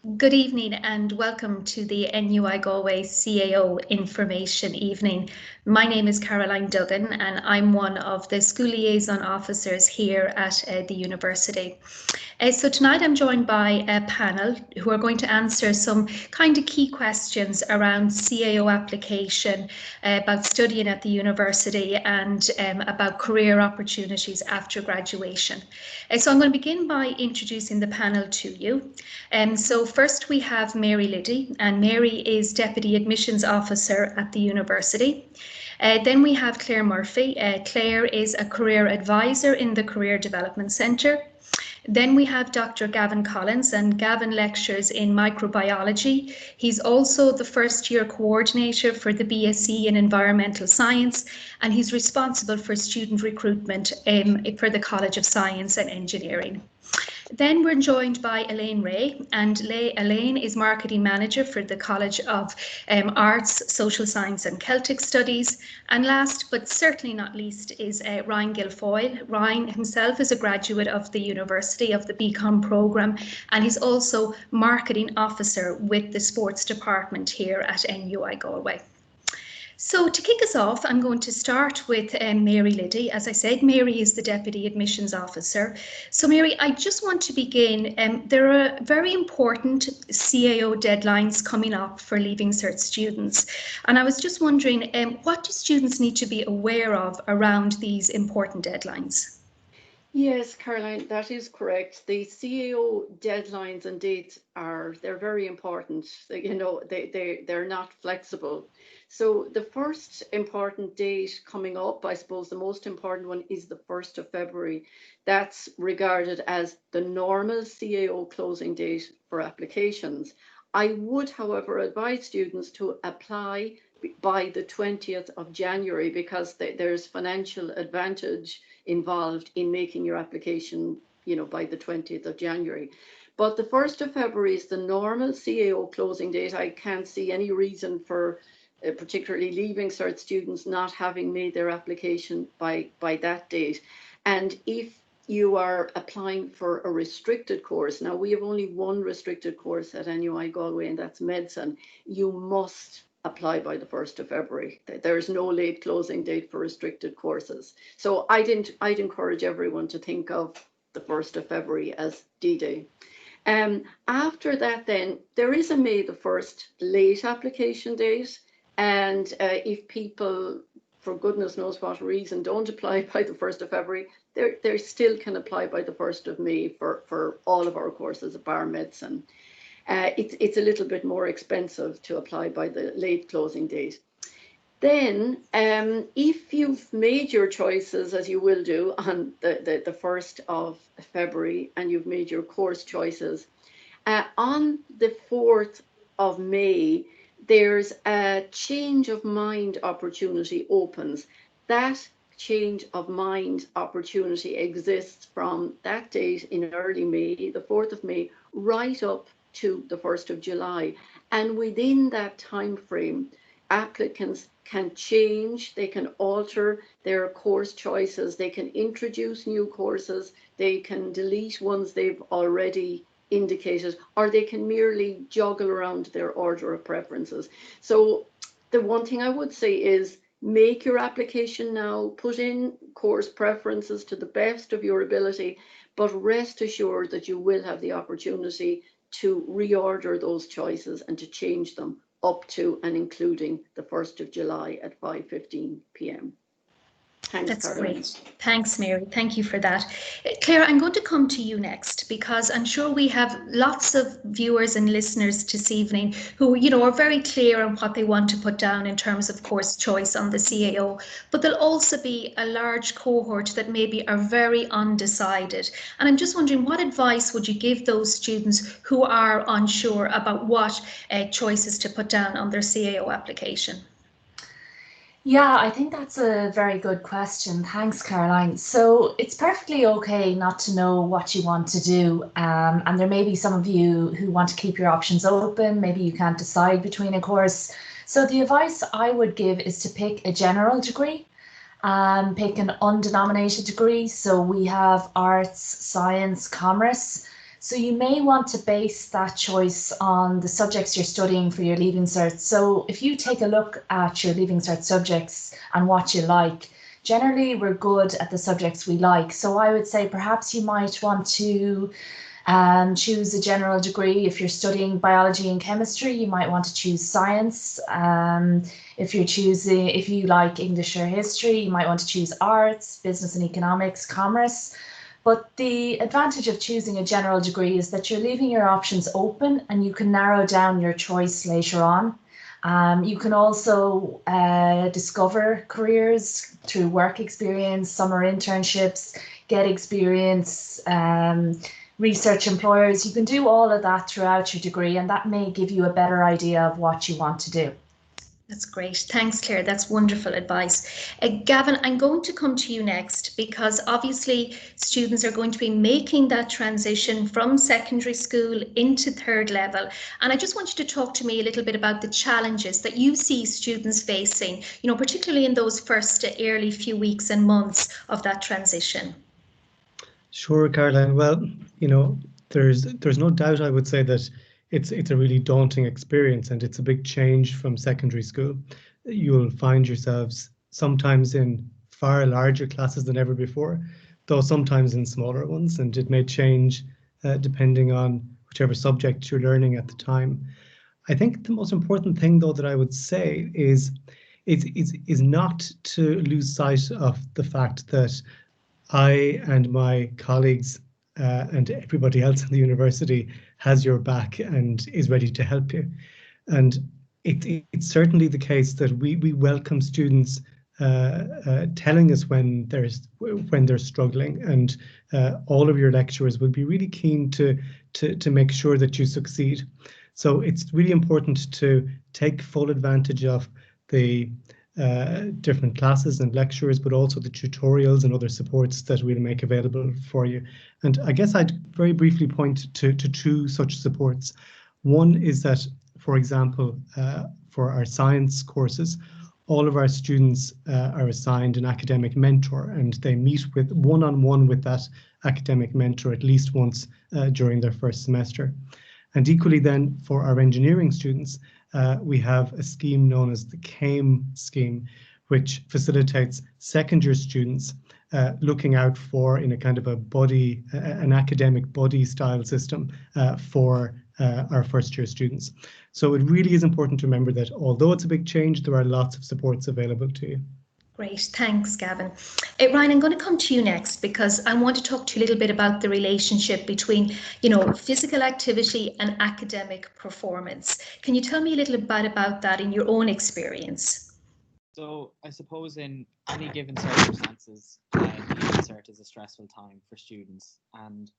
Good evening and welcome to the NUI Galway CAO Information Evening. My name is Caroline Duggan and I'm one of the school liaison officers here at the university. So tonight I'm joined by a panel who are going to answer some kind of key questions around CAO application, about studying at the university and about career opportunities after graduation. So I'm going to begin by introducing the panel to you. So first we have Mary Liddy, and Mary is Deputy Admissions Officer at the university. Then we have Claire Murphy. Claire is a career advisor in the Career Development Centre. Then we have Dr. Gavin Collins, and Gavin lectures in microbiology. He's also the first year coordinator for the BSc in Environmental Science, and he's responsible for student recruitment for the College of Science and Engineering. Then we're joined by Elaine Ray, and Elaine is Marketing Manager for the College of Arts, Social Science and Celtic Studies. And last but certainly not least is Ryan Guilfoyle. Ryan himself is a graduate of the University of the BCom programme, and he's also Marketing Officer with the Sports Department here at NUI Galway. So to kick us off, I'm going to start with Mary Liddy. As I said, Mary is the Deputy Admissions Officer. So Mary, I just want to begin. There are very important CAO deadlines coming up for Leaving Cert students. And I was just wondering, what do students need to be aware of around these important deadlines? Yes, Caroline, that is correct. The CAO deadlines and dates they're very important. They're not flexible. So the first important date coming up, I suppose the most important one, is the 1st of February. That's regarded as the normal CAO closing date for applications. I would, however, advise students to apply by the 20th of January because there's financial advantage involved in making your application, by the 20th of January. But the 1st of February is the normal CAO closing date. I can't see any reason for particularly Leaving Cert students not having made their application by that date. And if you are applying for a restricted course, now we have only one restricted course at NUI Galway, and that's medicine, you must apply by the 1st of February. There is no late closing date for restricted courses. So I'd encourage everyone to think of the 1st of February as D-Day. After that, then, there is a May the 1st late application date. And if people, for goodness knows what reason, don't apply by the 1st of February, they still can apply by the 1st of May for all of our courses, bar medicine. It's a little bit more expensive to apply by the late closing date. Then, if you've made your choices, as you will do on the 1st of February, and you've made your course choices, on the 4th of May, there's a change of mind opportunity opens. That change of mind opportunity exists from that date in early May, the 4th of May, right up to the 1st of July. And within that time frame, applicants can change, they can alter their course choices, they can introduce new courses, they can delete ones they've already indicated, or they can merely juggle around their order of preferences. So the one thing I would say is make your application now, put in course preferences to the best of your ability, but rest assured that you will have the opportunity to reorder those choices and to change them up to and including the 1st of July at 5:15 p.m. Thanks, That's Caroline. great. Thanks, Mary. Thank you for that. Claire, I'm going to come to you next because I'm sure we have lots of viewers and listeners this evening who, are very clear on what they want to put down in terms of course choice on the CAO, but there'll also be a large cohort that maybe are very undecided. And I'm just wondering, what advice would you give those students who are unsure about what choices to put down on their CAO application? Yeah, I think that's a very good question. Thanks, Caroline. So it's perfectly okay not to know what you want to do. And there may be some of you who want to keep your options open. Maybe you can't decide between a course. So the advice I would give is to pick a general degree, pick an undenominated degree. So we have arts, science, commerce. So you may want to base that choice on the subjects you're studying for your Leaving Cert. So if you take a look at your Leaving Cert subjects and what you like, generally we're good at the subjects we like. So I would say perhaps you might want to choose a general degree. If you're studying biology and chemistry, you might want to choose science. If you like English or history, you might want to choose arts, business and economics, commerce. But the advantage of choosing a general degree is that you're leaving your options open and you can narrow down your choice later on. You can also discover careers through work experience, summer internships, get experience, research employers. You can do all of that throughout your degree, and that may give you a better idea of what you want to do. That's great. Thanks, Claire. That's wonderful advice. Gavin, I'm going to come to you next because obviously students are going to be making that transition from secondary school into third level. And I just want you to talk to me a little bit about the challenges that you see students facing, particularly in those first early few weeks and months of that transition. Sure, Caroline. Well, there's no doubt, I would say, that it's a really daunting experience, and it's a big change from secondary school. You'll find yourselves sometimes in far larger classes than ever before, though sometimes in smaller ones, and it may change depending on whichever subject you're learning at the time. I think the most important thing, though, that I would say is not to lose sight of the fact that I and my colleagues and everybody else in the university has your back and is ready to help you. And it's certainly the case that we welcome students telling us when they're struggling, and all of your lecturers will be really keen to make sure that you succeed. So it's really important to take full advantage of the different classes and lectures, but also the tutorials and other supports that we'll make available for you. And I guess I'd very briefly point to two such supports. One is that, for example, for our science courses, all of our students are assigned an academic mentor, and they meet with one-on-one with that academic mentor at least once during their first semester. And equally then, for our engineering students, we have a scheme known as the CAO scheme, which facilitates second year students looking out for, in a kind of an academic buddy style system for our first year students. So it really is important to remember that although it's a big change, there are lots of supports available to you. Great, thanks, Gavin. Ryan, I'm going to come to you next because I want to talk to you a little bit about the relationship between, physical activity and academic performance. Can you tell me a little bit about that in your own experience? So I suppose in any given circumstances, Leaving Cert is a stressful time for students, and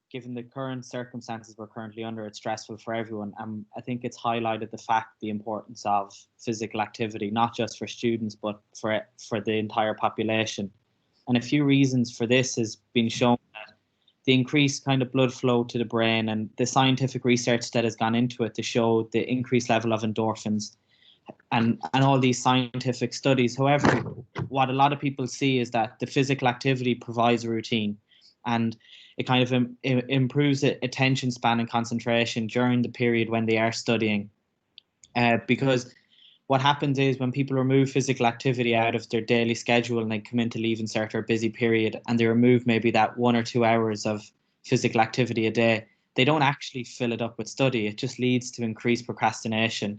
given the current circumstances we're currently under, it's stressful for everyone. I think it's highlighted the importance of physical activity, not just for students, but for the entire population. And a few reasons for this has been shown that the increased kind of blood flow to the brain and the scientific research that has gone into it to show the increased level of endorphins and all these scientific studies. However, what a lot of people see is that the physical activity provides a routine, and it kind of improves the attention span and concentration during the period when they are studying. Because what happens is when people remove physical activity out of their daily schedule and they come into Leaving Cert or a busy period and they remove maybe that 1 or 2 hours of physical activity a day, they don't actually fill it up with study. It just leads to increased procrastination.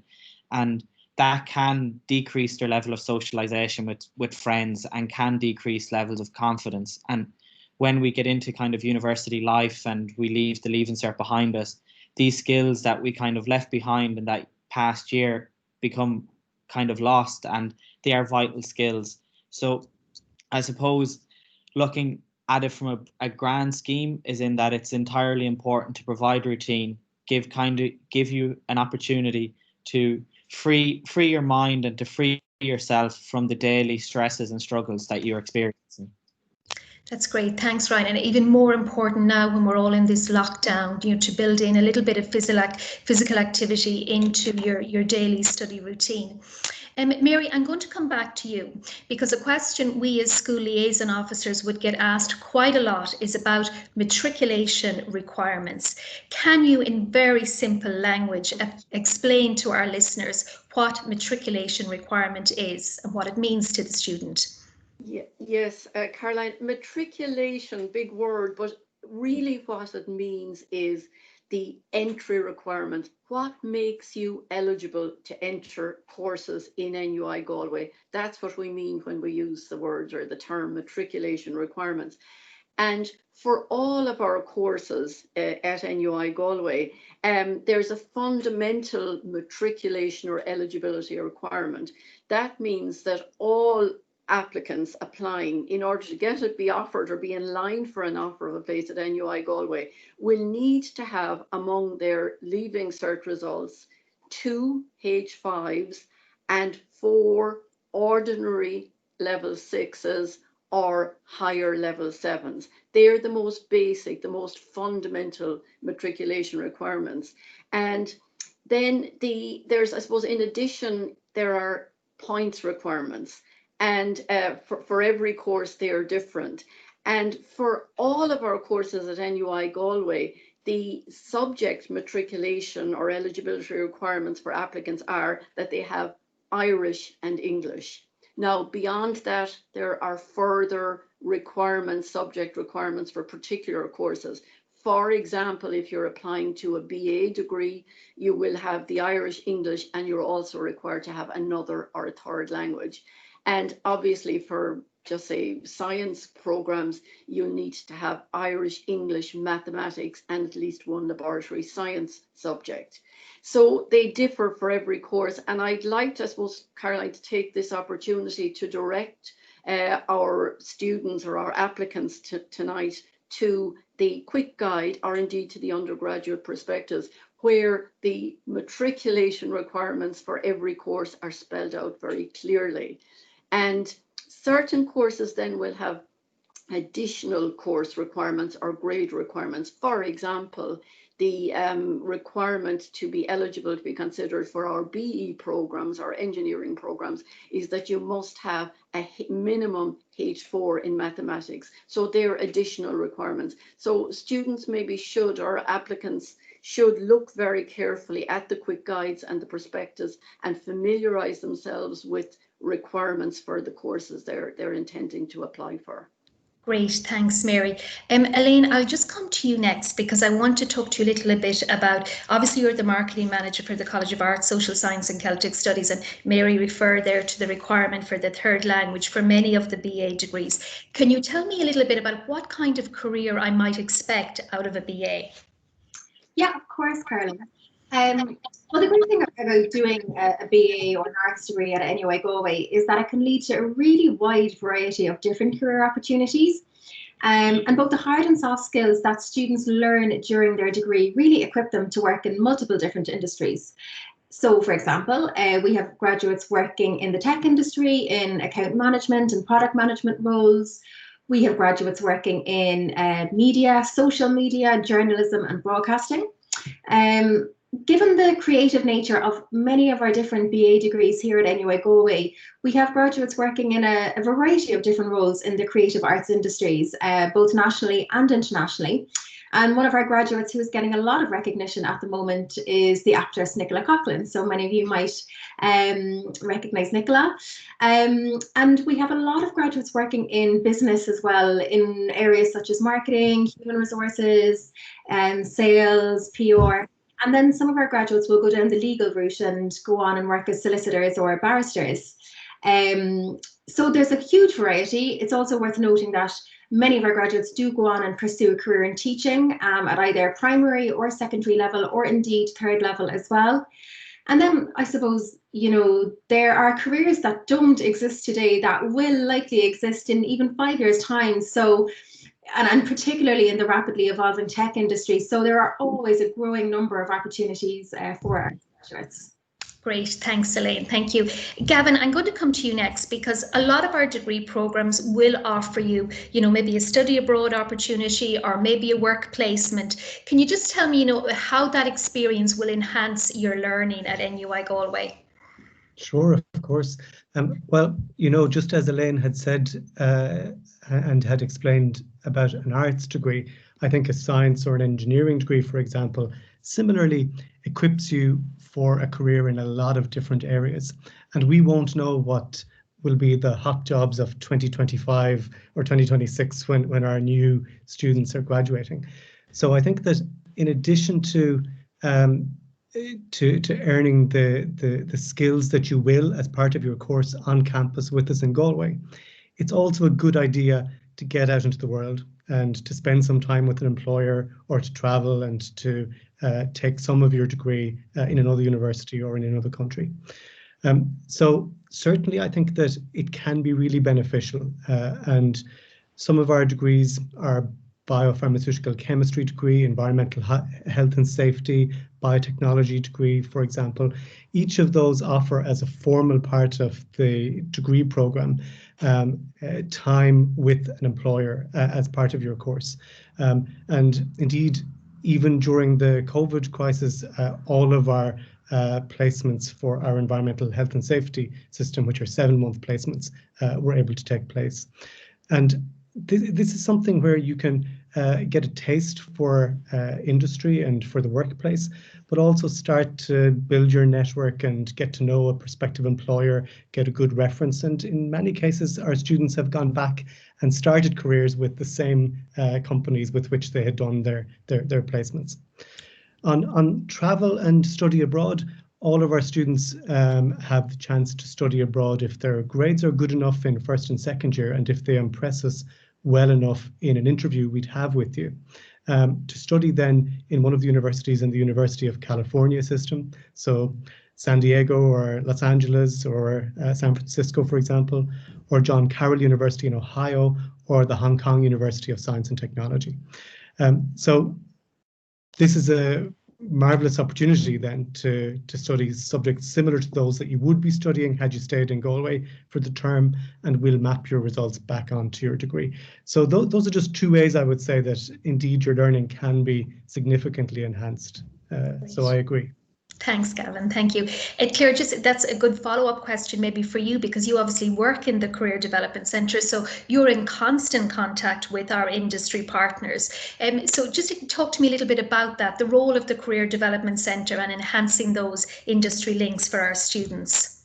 And that can decrease their level of socialization with friends and can decrease levels of confidence. And when we get into kind of university life and we leave the Leaving Cert behind us, these skills that we kind of left behind in that past year become kind of lost, and they are vital skills. So I suppose looking at it from a grand scheme is in that it's entirely important to provide routine, give you an opportunity to free your mind and to free yourself from the daily stresses and struggles that you're experiencing. That's great. Thanks, Ryan. And even more important now when we're all in this lockdown, to build in a little bit of physical activity into your daily study routine. Mary, I'm going to come back to you because a question we as school liaison officers would get asked quite a lot is about matriculation requirements. Can you, in very simple language, explain to our listeners what matriculation requirement is and what it means to the student? Yes, Caroline, matriculation, big word, but really what it means is the entry requirement. What makes you eligible to enter courses in NUI Galway? That's what we mean when we use the word or the term matriculation requirements. And for all of our courses at NUI Galway, there's a fundamental matriculation or eligibility requirement. That means that all applicants applying, in order to be offered or be in line for an offer of a place at NUI Galway, will need to have among their leaving cert results 2 H5s and 4 ordinary level 6s or higher level 7s. They're the most basic, the most fundamental matriculation requirements. And then there's, I suppose, in addition, there are points requirements. And for every course, they are different. And for all of our courses at NUI Galway, the subject matriculation or eligibility requirements for applicants are that they have Irish and English. Now, beyond that, there are further requirements, subject requirements for particular courses. For example, if you're applying to a BA degree, you will have the Irish, English, and you're also required to have another or a third language. And obviously for just say science programs, you need to have Irish, English, mathematics, and at least one laboratory science subject. So they differ for every course. And I'd like to, I suppose, Caroline, to take this opportunity to direct our students or our applicants tonight to the quick guide, or indeed to the undergraduate prospectus, where the matriculation requirements for every course are spelled out very clearly. And certain courses then will have additional course requirements or grade requirements. For example, the requirement to be eligible to be considered for our BE programs or engineering programs is that you must have a minimum H4 in mathematics. So they're additional requirements. So students maybe should, or applicants should, look very carefully at the quick guides and the prospectus and familiarize themselves with requirements for the courses they're intending to apply for. Great, thanks, Mary. Elaine, I'll just come to you next because I want to talk to you a little bit about, obviously you're the marketing manager for the College of Arts, Social Science and Celtic Studies, and Mary referred there to the requirement for the third language for many of the BA degrees. Can you tell me a little bit about what kind of career I might expect out of a BA? Yeah, of course, Caroline. Well, the great thing about doing a BA or an arts degree at NUI Galway is that it can lead to a really wide variety of different career opportunities. And both the hard and soft skills that students learn during their degree really equip them to work in multiple different industries. So, for example, we have graduates working in the tech industry, in account management and product management roles. We have graduates working in media, social media, journalism and broadcasting. Given the creative nature of many of our different BA degrees here at NUI Galway, we have graduates working in a variety of different roles in the creative arts industries, both nationally and internationally. And one of our graduates who is getting a lot of recognition at the moment is the actress Nicola Coughlan. So many of you might recognise Nicola. And we have a lot of graduates working in business as well, in areas such as marketing, human resources, sales, PR. And then some of our graduates will go down the legal route and go on and work as solicitors or barristers. So there's a huge variety. It's also worth noting that many of our graduates do go on and pursue a career in teaching at either primary or secondary level, or indeed third level as well. And then I suppose, you know, there are careers that don't exist today that will likely exist in even 5 years' time. So, and particularly in the rapidly evolving tech industry. So there are always a growing number of opportunities for our graduates. Great, thanks, Elaine. Thank you. Gavin, I'm going to come to you next because a lot of our degree programs will offer you, you know, maybe a study abroad opportunity or maybe a work placement. Can you just tell me, you know, how that experience will enhance your learning at NUI Galway? Sure, of course. Well, just as Elaine had said and had explained about an arts degree, I think a science or an engineering degree, for example, similarly equips you for a career in a lot of different areas. And we won't know what will be the hot jobs of 2025 or 2026 when our new students are graduating. So I think that in addition to earning the skills that you will as part of your course on campus with us in Galway, it's also a good idea to get out into the world and to spend some time with an employer or to travel and to take some of your degree in another university or in another country. So certainly I think that it can be really beneficial, and some of our degrees are biopharmaceutical chemistry degree, environmental health and safety, biotechnology degree, for example. Each of those offer as a formal part of the degree program time with an employer as part of your course. And indeed, even during the COVID crisis, all of our placements for our environmental health and safety system, which are 7-month placements, were able to take place. And this is something where you can get a taste for industry and for the workplace, but also start to build your network and get to know a prospective employer, get a good reference. And in many cases, our students have gone back and started careers with the same companies with which they had done their placements. On travel and study abroad, all of our students have the chance to study abroad if their grades are good enough in first and second year, and if they impress us well enough in an interview we'd have with you, to study then in one of the universities in the University of California system. So San Diego or Los Angeles or San Francisco, for example, or John Carroll University in Ohio, or the Hong Kong University of Science and Technology. So this is a marvelous opportunity then to study subjects similar to those that you would be studying had you stayed in Galway for the term, and we'll map your results back onto your degree. So those are just two ways I would say that indeed your learning can be significantly enhanced. So I agree. Thanks, Gavin. Thank you. Claire, that's a good follow-up question maybe for you, because you obviously work in the Career Development Centre, so you're in constant contact with our industry partners. So just talk to me a little bit about that, the role of the Career Development Centre and enhancing those industry links for our students.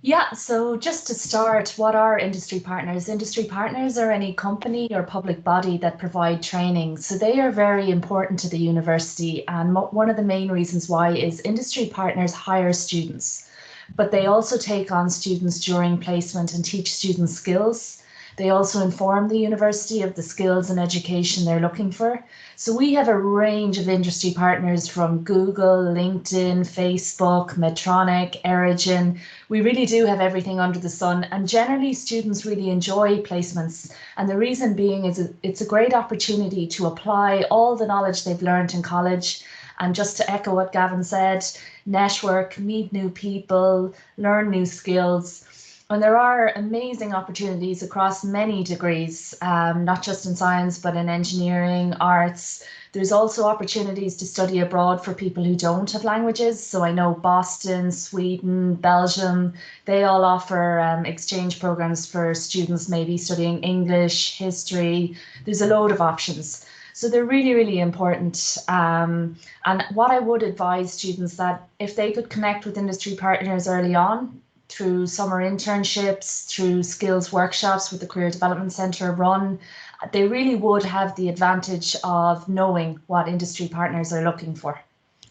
Yeah, so just to start, what are industry partners? Industry partners are any company or public body that provide training. So they are very important to the university. And one of the main reasons why is industry partners hire students, but they also take on students during placement and teach students skills. They also inform the university of the skills and education they're looking for. So we have a range of industry partners from Google, LinkedIn, Facebook, Medtronic, Erigen. We really do have everything under the sun, and generally students really enjoy placements. And the reason being is it's a great opportunity to apply all the knowledge they've learned in college. And just to echo what Gavin said, network, meet new people, learn new skills. And there are amazing opportunities across many degrees, not just in science, but in engineering, arts. There's also opportunities to study abroad for people who don't have languages. So I know Boston, Sweden, Belgium, they all offer exchange programs for students maybe studying English, history. There's a load of options. So they're really, really important. And what I would advise students that if they could connect with industry partners early on, through summer internships, through skills workshops with the Career Development Centre run, they really would have the advantage of knowing what industry partners are looking for.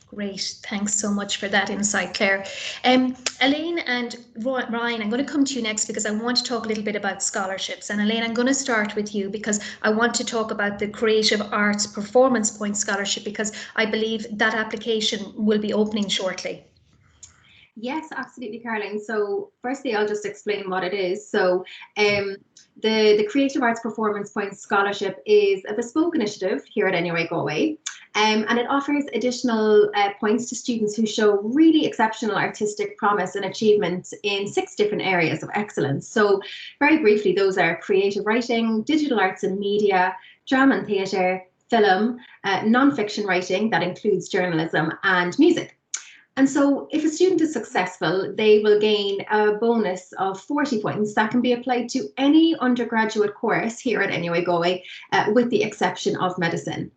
Great, thanks so much for that insight, Claire. Elaine and Ryan, I'm going to come to you next because I want to talk a little bit about scholarships. And Elaine, I'm going to start with you because I want to talk about the Creative Arts Performance Point Scholarship, because I believe that application will be opening shortly. Yes, absolutely, Caroline. So firstly, I'll just explain what it is. So the Creative Arts Performance Points Scholarship is a bespoke initiative here at NUI Galway, and it offers additional points to students who show really exceptional artistic promise and achievement in 6 different areas of excellence. So very briefly, those are creative writing, digital arts and media, drama and theatre, film, non-fiction writing, that includes journalism, and music. And so if a student is successful, they will gain a bonus of 40 points that can be applied to any undergraduate course here at NUI Galway, with the exception of medicine.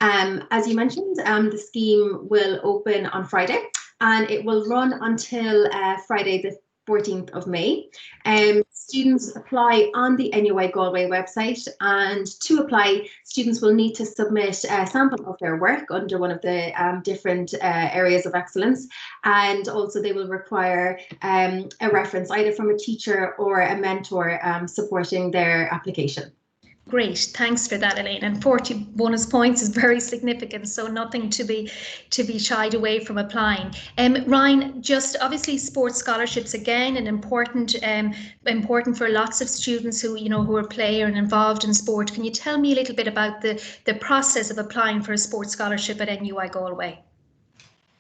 As you mentioned, the scheme will open on Friday and it will run until Friday the 14th of May. Students apply on the NUI Galway website, and to apply, students will need to submit a sample of their work under one of the different areas of excellence, and also they will require a reference either from a teacher or a mentor supporting their application. Great, thanks for that, Elaine. And 40 bonus points is very significant, so nothing to be shied away from applying. Ryan, just obviously sports scholarships again, and important for lots of students who who are player and involved in sport. Can you tell me a little bit about the process of applying for a sports scholarship at NUI Galway?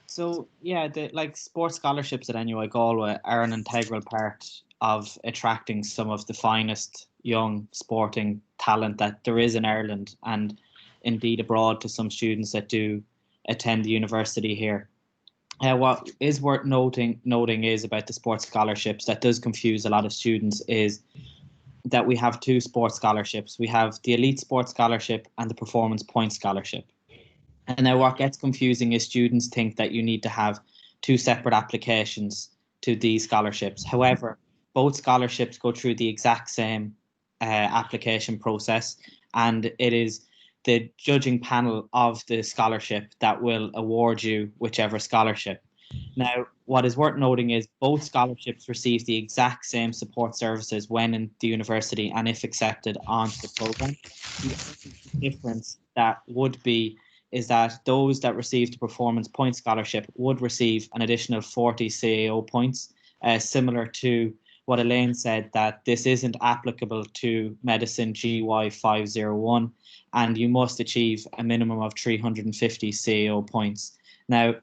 So yeah, like sports scholarships at NUI Galway are an integral part of attracting some of the finest young sporting talent that there is in Ireland, and indeed abroad, to some students that do attend the university here. What is worth noting is about the sports scholarships that does confuse a lot of students is that we have two sports scholarships. We have the Elite Sports Scholarship and the Performance Point Scholarship. And now what gets confusing is students think that you need to have two separate applications to these scholarships. However, both scholarships go through the exact same application process, and it is the judging panel of the scholarship that will award you whichever scholarship. Now, what is worth noting is both scholarships receive the exact same support services when in the university and if accepted onto the programme. The only difference that would be is that those that receive the Performance Point Scholarship would receive an additional 40 CAO points, similar to what Elaine said, that this isn't applicable to Medicine GY 501, and you must achieve a minimum of 350 CAO points. Now,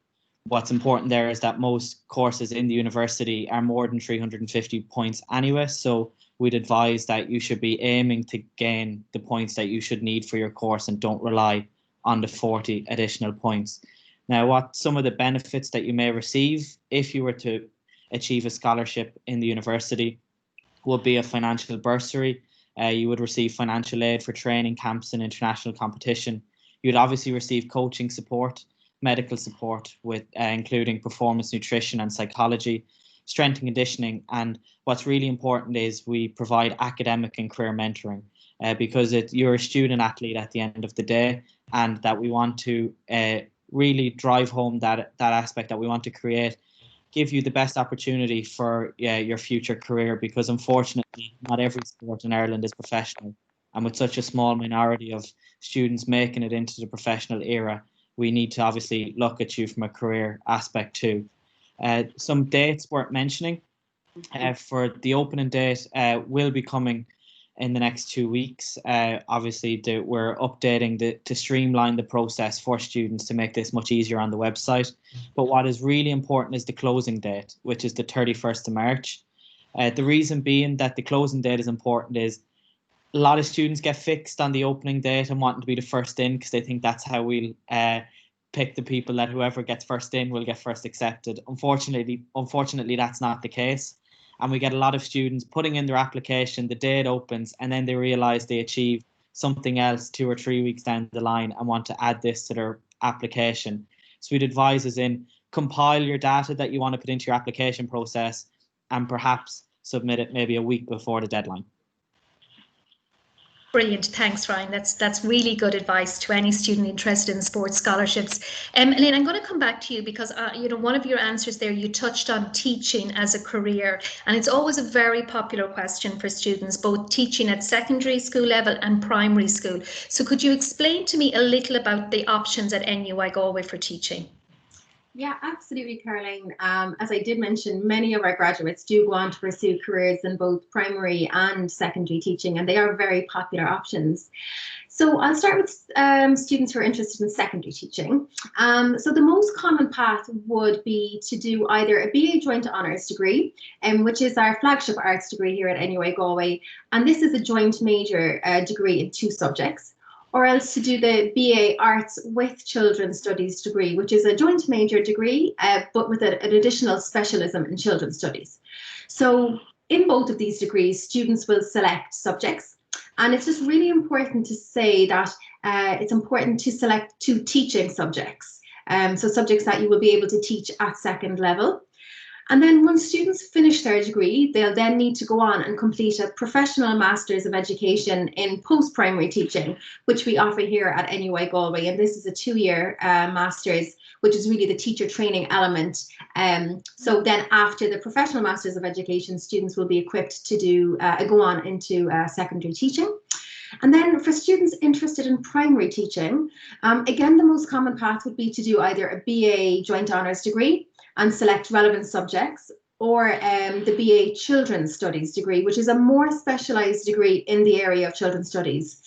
what's important there is that most courses in the university are more than 350 points anyway, so we'd advise that you should be aiming to gain the points that you should need for your course and don't rely on the 40 additional points. Now, what some of the benefits that you may receive if you were to achieve a scholarship in the university would be a financial bursary. You would receive financial aid for training camps and international competition. You'd obviously receive coaching support, medical support, with including performance nutrition and psychology, strength and conditioning. And what's really important is we provide academic and career mentoring, because you're a student athlete at the end of the day, and that we want to really drive home that aspect that we want to give you the best opportunity for your future career, because unfortunately not every sport in Ireland is professional, and with such a small minority of students making it into the professional era, we need to obviously look at you from a career aspect too. Some dates worth mentioning for the opening date will be coming in the next 2 weeks. Obviously, we're updating to streamline the process for students to make this much easier on the website. But what is really important is the closing date, which is the 31st of March. The reason being that the closing date is important is a lot of students get fixed on the opening date and wanting to be the first in, because they think that's how we'll pick the people, that whoever gets first in will get first accepted. Unfortunately, that's not the case. And we get a lot of students putting in their application, the day it opens, and then they realize they achieve something else 2 or 3 weeks down the line and want to add this to their application. So we'd advise us in compile your data that you want to put into your application process and perhaps submit it maybe a week before the deadline. Brilliant, thanks, Ryan. That's really good advice to any student interested in sports scholarships. Elaine, I'm going to come back to you because one of your answers there, you touched on teaching as a career, and it's always a very popular question for students, both teaching at secondary school level and primary school. So could you explain to me a little about the options at NUI Galway for teaching? Yeah, absolutely, Caroline. As I did mention, many of our graduates do go on to pursue careers in both primary and secondary teaching, and they are very popular options. So I'll start with students who are interested in secondary teaching. So the most common path would be to do either a BA Joint Honours degree, which is our flagship arts degree here at NUI Galway, and this is a joint major degree in 2 subjects. or else to do the BA Arts with Children's Studies degree, which is a joint major degree, but with an additional specialism in Children's Studies. So in both of these degrees, students will select subjects. And it's just really important to say that it's important to select 2 teaching subjects. So subjects that you will be able to teach at second level. And then once students finish their degree, they'll then need to go on and complete a professional Masters of Education in post-primary teaching, which we offer here at NUI Galway. And this is a 2-year Masters, which is really the teacher training element. So then after the professional Masters of Education, students will be equipped to do go on into secondary teaching. And then for students interested in primary teaching, again, the most common path would be to do either a BA Joint Honours degree and select relevant subjects, or the BA Children's Studies degree, which is a more specialised degree in the area of children's studies.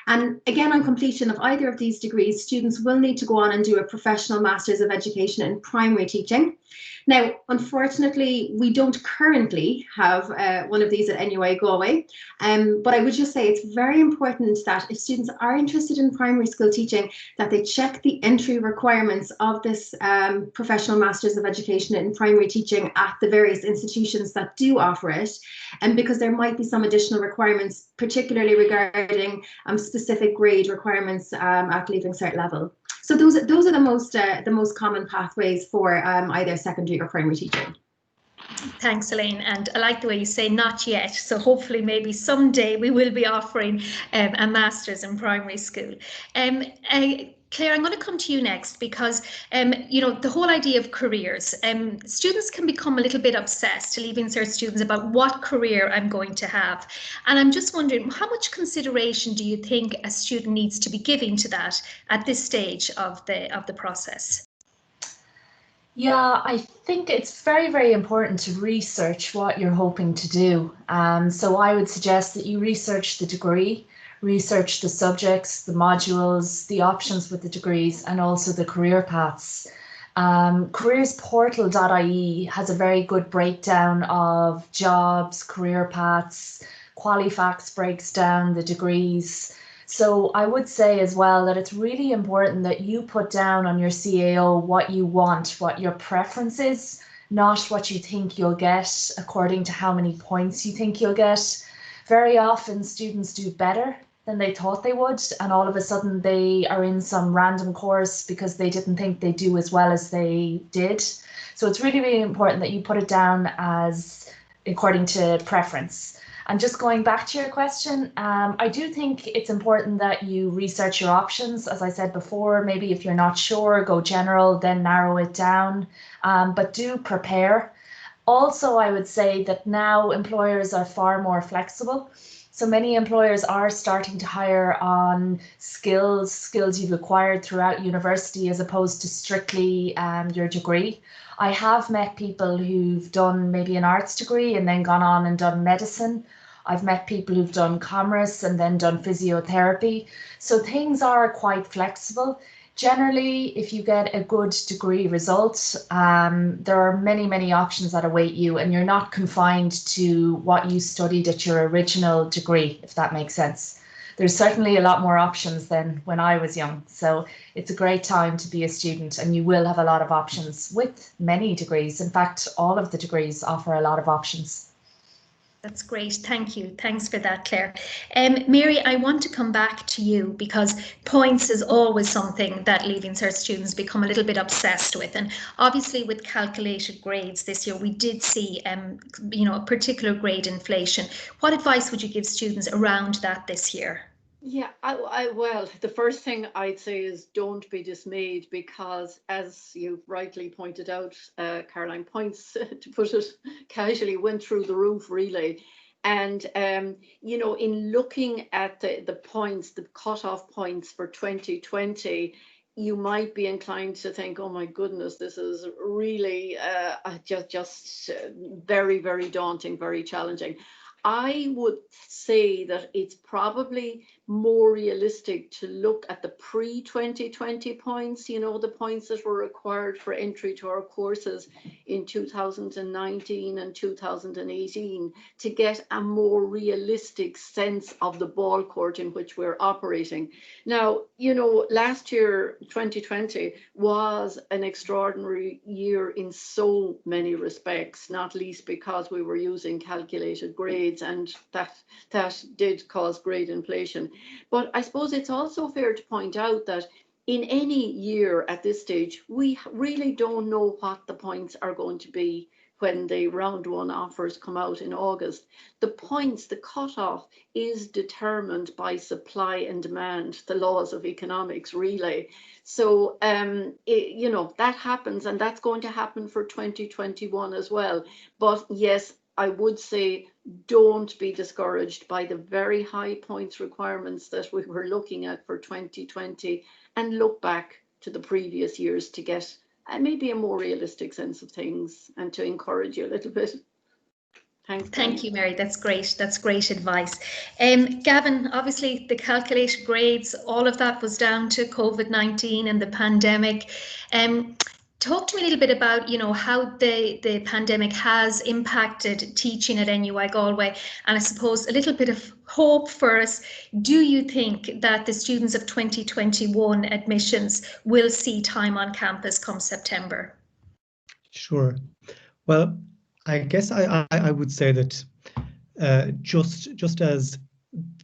And again, on completion of either of these degrees, students will need to go on and do a professional Masters of Education in primary teaching. Now, unfortunately, we don't currently have one of these at NUI Galway, but I would just say it's very important that if students are interested in primary school teaching, that they check the entry requirements of this professional Masters of Education in primary teaching at the various institutions that do offer it, and because there might be some additional requirements, particularly regarding specific grade requirements at Leaving Cert level. So those are the most common pathways for either secondary or primary teaching. Thanks, Elaine. And I like the way you say not yet. So hopefully maybe someday we will be offering a master's in primary school. Claire, I'm going to come to you next because, you know, the whole idea of careers, students can become a little bit obsessed, Leaving Cert students, about what career I'm going to have. And I'm just wondering, how much consideration do you think a student needs to be giving to that at this stage of the process? Yeah, I think it's very, very important to research what you're hoping to do. So I would suggest that you research the degree, research the subjects, the modules, the options with the degrees, and also the career paths. Careersportal.ie has a very good breakdown of jobs, career paths. Qualifax breaks down the degrees. So I would say as well that it's really important that you put down on your CAO what you want, what your preference is, not what you think you'll get according to how many points you think you'll get. Very often students do better than they thought they would, and all of a sudden they are in some random course because they didn't think they'd do as well as they did. So it's really, really important that you put it down as according to preference. And just going back to your question, I do think it's important that you research your options. As I said before, maybe if you're not sure, go general, then narrow it down, but do prepare. Also, I would say that now employers are far more flexible. So many employers are starting to hire on skills you've acquired throughout university as opposed to strictly your degree. I have met people who've done maybe an arts degree and then gone on and done medicine. I've met people who've done commerce and then done physiotherapy. So things are quite flexible. Generally, if you get a good degree result, there are many, many options that await you, and you're not confined to what you studied at your original degree, if that makes sense. There's certainly a lot more options than when I was young. So it's a great time to be a student, and you will have a lot of options with many degrees. In fact, all of the degrees offer a lot of options. That's great. Thank you. Thanks for that, Claire. Mary, I want to come back to you because points is always something that Leaving Cert students become a little bit obsessed with. And obviously with calculated grades this year, we did see you know, a particular grade inflation. What advice would you give students around that this year? Yeah, well, the first thing I'd say is don't be dismayed, because as you rightly pointed out, Caroline, points, to put it casually, went through the roof really. And, you know, in looking at the points, the cutoff points for 2020, you might be inclined to think, oh my goodness, this is really just very, very daunting, very challenging. I would say that it's probably more realistic to look at the pre-2020 points, you know, the points that were required for entry to our courses in 2019 and 2018, to get a more realistic sense of the ball court in which we're operating. Now, you know, last year, 2020, was an extraordinary year in so many respects, not least because we were using calculated grades, and that did cause grade inflation. But I suppose it's also fair to point out that in any year at this stage, we really don't know what the points are going to be when the round one offers come out in August. The points, the cutoff, is determined by supply and demand, the laws of economics, really. So, you know, that happens, and that's going to happen for 2021 as well. But yes, I would say don't be discouraged by the very high points requirements that we were looking at for 2020, and look back to the previous years to get maybe a more realistic sense of things, and to encourage you a little bit. Thanks. Thank you, Mary. That's great. That's great advice. Gavin, obviously the calculated grades, all of that was down to COVID-19 and the pandemic. Talk to me a little bit about, you know, how the pandemic has impacted teaching at NUI Galway, and I suppose a little bit of hope for us. Do you think that the students of 2021 admissions will see time on campus come September? Sure. Well, I guess I would say that just as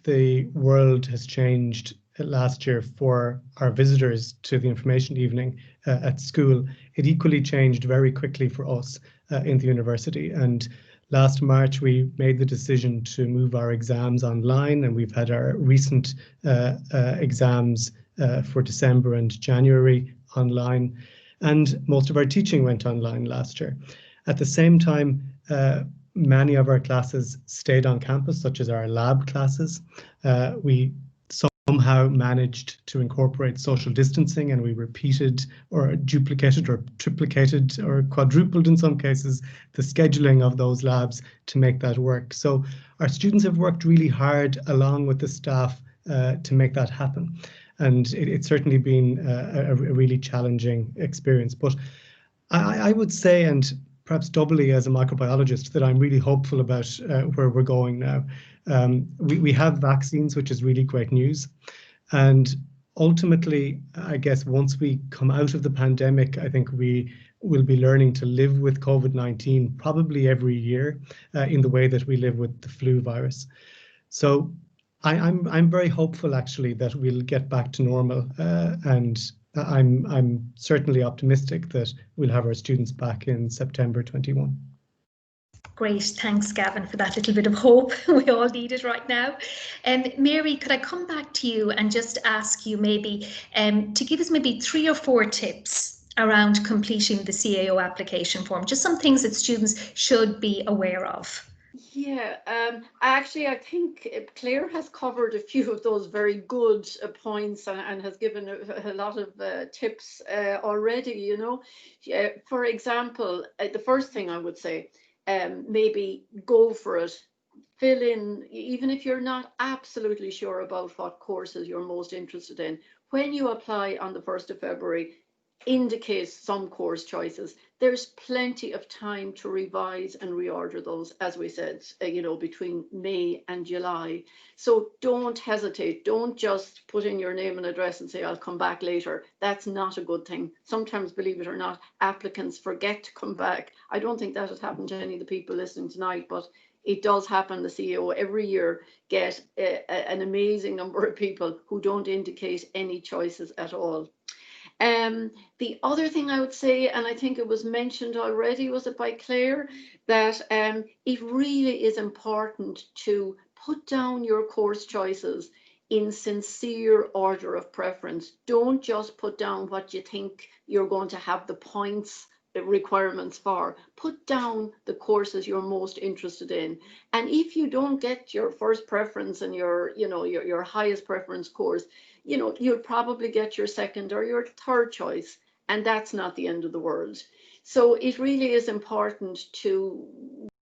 the world has changed last year for our visitors to the information evening at school, it equally changed very quickly for us in the university. And last March, we made the decision to move our exams online, and we've had our recent exams for December and January online, and most of our teaching went online last year. At the same time, many of our classes stayed on campus, such as our lab classes. We somehow managed to incorporate social distancing, and we repeated or duplicated or triplicated or quadrupled in some cases the scheduling of those labs to make that work. So our students have worked really hard along with the staff to make that happen. And it's certainly been a really challenging experience. But I would say, and perhaps doubly as a microbiologist, that I'm really hopeful about where we're going now. We have vaccines, which is really great news. And ultimately, I guess once we come out of the pandemic, I think we will be learning to live with COVID-19 probably every year in the way that we live with the flu virus. So I'm very hopeful, actually, that we'll get back to normal, and I'm certainly optimistic that we'll have our students back in September 21. Great, thanks Gavin for that little bit of hope. We all need it right now. Mary, could I come back to you and just ask you maybe to give us maybe 3 or 4 tips around completing the CAO application form, just some things that students should be aware of? Yeah, actually, I think Claire has covered a few of those very good points, and has given a lot of tips already, you know. For example, the first thing I would say, maybe go for it. Fill in, even if you're not absolutely sure about what courses you're most interested in. When you apply on the 1st of February, indicate some course choices. There's plenty of time to revise and reorder those, as we said, you know, between May and July. So don't hesitate. Don't just put in your name and address and say, I'll come back later. That's not a good thing. Sometimes, believe it or not, applicants forget to come back. I don't think that has happened to any of the people listening tonight, but it does happen. The CAO every year get an amazing number of people who don't indicate any choices at all. The other thing I would say, and I think it was mentioned already, was it by Claire, that it really is important to put down your course choices in sincere order of preference. Don't just put down what you think you're going to have the points requirements for. Put down the courses you're most interested in, and if you don't get your first preference and your highest preference course, you know, you'll probably get your second or your third choice, and that's not the end of the world. So it really is important to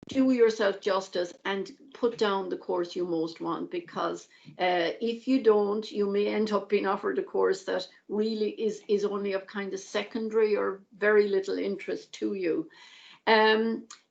do yourself justice and put down the course you most want, because if you don't, you may end up being offered a course that really is only of kind of secondary or very little interest to you.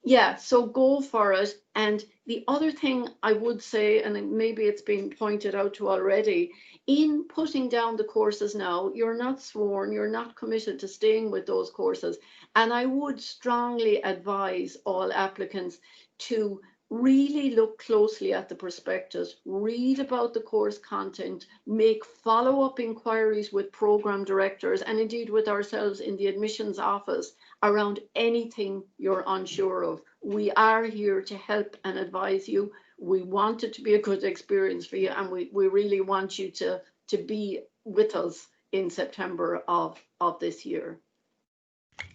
Yeah, so go for it. And the other thing I would say, and maybe it's been pointed out to already, in putting down the courses now, you're not sworn, you're not committed to staying with those courses. And I would strongly advise all applicants to really look closely at the prospectus, read about the course content, make follow-up inquiries with program directors and indeed with ourselves in the admissions office around anything you're unsure of. We are here to help and advise you. We want it to be a good experience for you, and we really want you to be with us in September of this year.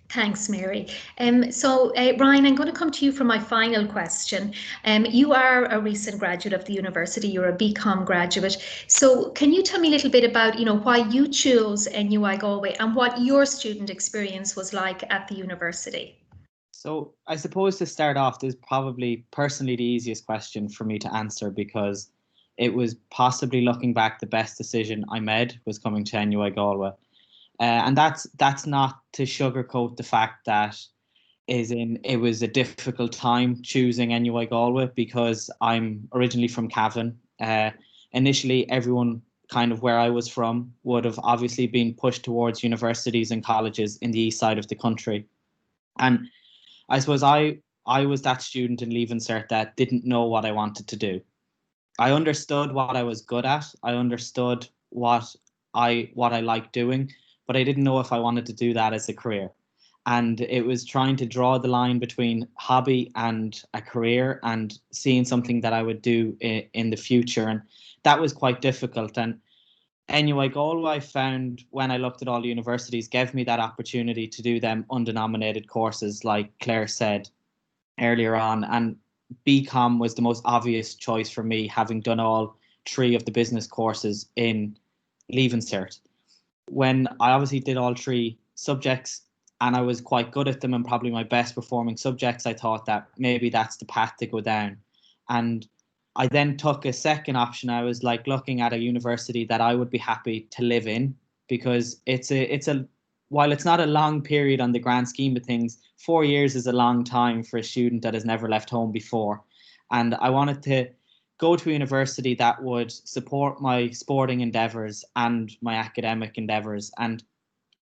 Thanks, Mary. Ryan, I'm going to come to you for my final question. You are a recent graduate of the university. You're a BCom graduate. So can you tell me a little bit about, why you chose NUI Galway and what your student experience was like at the university? So I suppose to start off, this is probably personally the easiest question for me to answer, because it was possibly, looking back, the best decision I made was coming to NUI Galway. And that's not to sugarcoat the fact that it was a difficult time choosing NUI Galway, because I'm originally from Cavan. Initially, everyone kind of where I was from would have obviously been pushed towards universities and colleges in the east side of the country. And I suppose I was that student in Leaving Cert that didn't know what I wanted to do. I understood what I was good at. I understood what I liked doing, but I didn't know if I wanted to do that as a career. And it was trying to draw the line between hobby and a career, and seeing something that I would do in the future. And that was quite difficult. And NUI Galway, I found, when I looked at all the universities, gave me that opportunity to do them undenominated courses, like Claire said earlier on. And BCom was the most obvious choice for me, having done all 3 of the business courses in Leaving Cert. When I obviously did all 3 subjects and I was quite good at them and probably my best performing subjects, I thought that maybe that's the path to go down. And I then took a second option. I was like looking at a university that I would be happy to live in, because it's a while it's not a long period on the grand scheme of things, 4 years is a long time for a student that has never left home before. And I wanted to go to a university that would support my sporting endeavours and my academic endeavours. And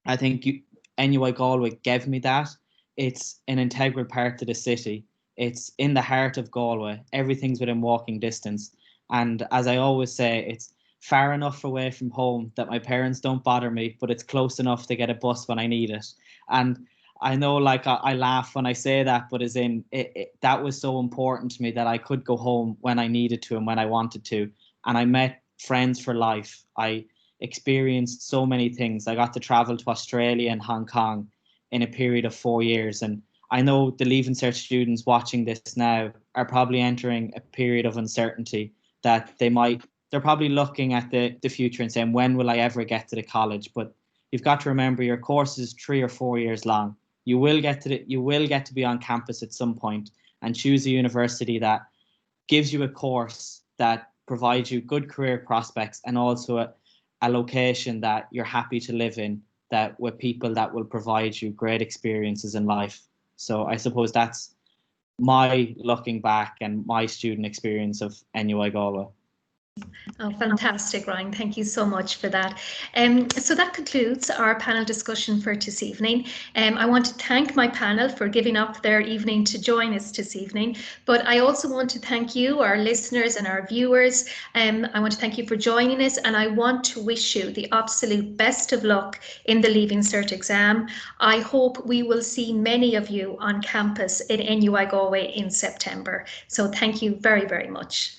I think NUI Galway gave me that. It's an integral part to the city. It's in the heart of Galway. Everything's within walking distance. And as I always say, it's far enough away from home that my parents don't bother me, but it's close enough to get a bus when I need it. And I know, like, I laugh when I say that, but as in that was so important to me that I could go home when I needed to and when I wanted to. And I met friends for life. I experienced so many things. I got to travel to Australia and Hong Kong in a period of 4 years. And I know the Leaving Cert students watching this now are probably entering a period of uncertainty, that they're probably looking at the future and saying, when will I ever get to the college? But you've got to remember, your course is 3 or 4 years long. You will get to be on campus at some point, and choose a university that gives you a course that provides you good career prospects, and also a location that you're happy to live in, that with people that will provide you great experiences in life. So I suppose that's my looking back and my student experience of NUI Galway. Oh, fantastic, Ryan. Thank you so much for that. So that concludes our panel discussion for this evening. I want to thank my panel for giving up their evening to join us this evening, but I also want to thank you, our listeners and our viewers. I want to thank you for joining us, and I want to wish you the absolute best of luck in the Leaving Cert exam. I hope we will see many of you on campus in NUI Galway in September. So thank you very, very much.